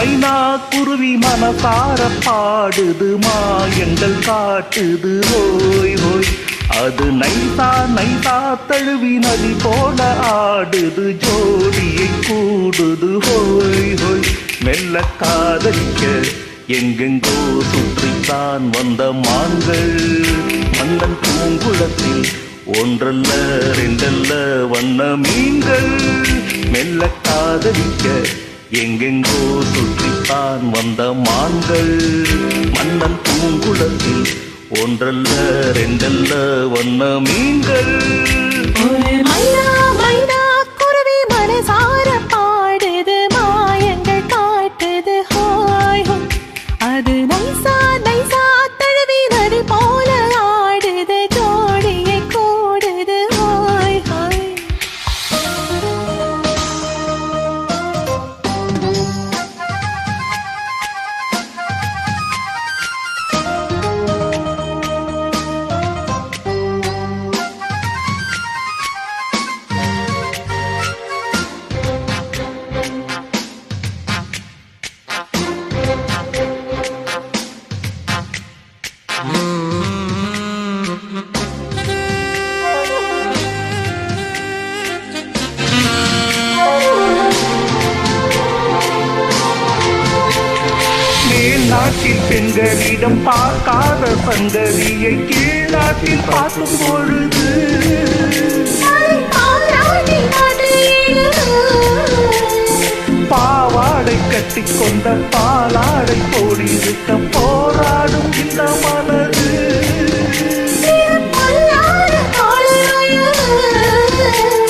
மைனா குருவி மனசார பாடுது மாயங்கள் காட்டுது ஹோய் ஹோய். அது நைசா நைசா தழுவி நதி போல ஆடுது ஜோடியை கூடுது ஹோய் ஹோய். மெல்ல காதலிக்க எங்கெங்கோ சுற்றித்தான் வந்த மான்கள் மன்னன் பூங்குளத்தில் ஒன்றல்ல ரெண்டல்ல வண்ண மீன்கள். மெல்ல காதலிக்க எங்கெங்கோ சுற்றித்தான் வந்த மான்கள் மன்னன் பூங்குளத்தில் ஒன்றல்ல ரெண்டல்ல வண்ண மீன்கள். ஒரு மைனா மைனா குருவி மனசார பாடுது மாயங்கள் காட்டுது ஹோய் ஹோய். அது நைசா நைசா தழுவி நதி போல ஆடுது ஜோடியை கூடுது ஹோய் ஹோய். நாட்டில் பெண்களிடம் பார்க்காத சங்கதியை கீழ் நாட்டில் பார்க்கும் பொழுது பாவாடை கட்டிக்கொண்ட பாலாடை போடிருக்க போராடும் இந்த மனது.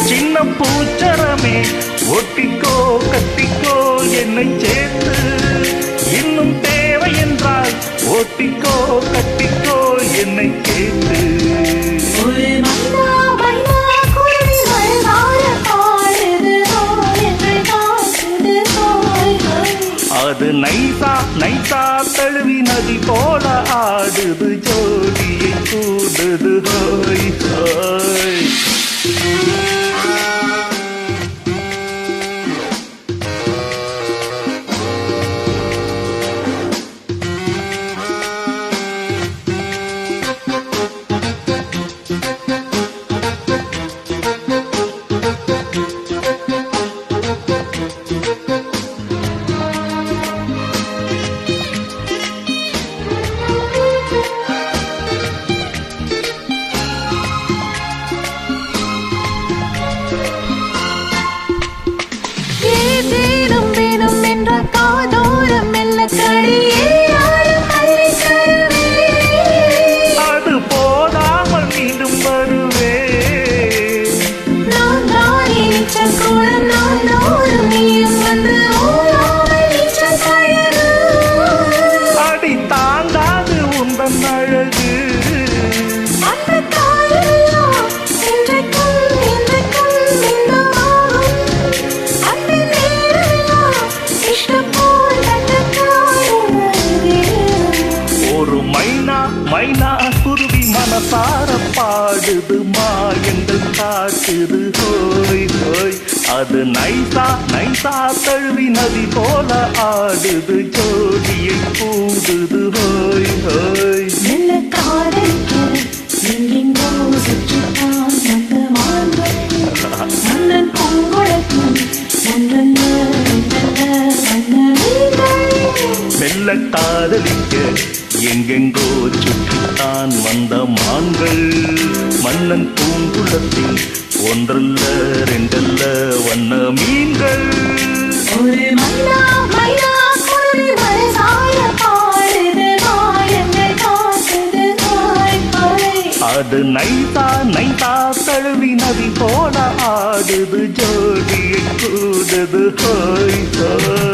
சின்ன பூச்சரமே ஒட்டிக்கோ கட்டிக்கோ என்னை சேர்த்து இன்னும் தேவை என்றால் ஒட்டிக்கோ கட்டிக்கோ என்னை கேட்டு. ஒரு மைனா மைனா குருவி மனசார பாடுது மாயங்கள் காட்டுது ஹோய் ஹோய். அது நைசா நைசா தழுவி நதி போல ஆடுது ஜோடியை கூடுது ஹோய் ஹோய். அது போதாமல் மீண்டும் வருவே. அடி தாங்காது உந்தன் அழகு. ஒரு மைனா மைனா குருவி மனசார பாடுது மாயங்கள் காட்டுது ஹோய் ஹோய். அது நைசா நைசா தழுவி நதி போல ஆடுது ஜோடியை கூடுது ஹோய் ஹோய். மெல்ல காதலிக்க எங்கெங்கோ சுற்றித்தான் வந்த மான்கள் மன்னன் பூங்குளத்தில் ஒன்றல்ல ரெண்டல்ல வண்ண மீன்கள். ஒரு மைனா மைனா குருவி மனசார பாடுது மாயங்கள் காட்டுது ஹோய் ஹோய். அது நைசா நைசா தழுவி நதி போல ஆடுது ஜோடியை கூடுது ஹோய் ஹோய்.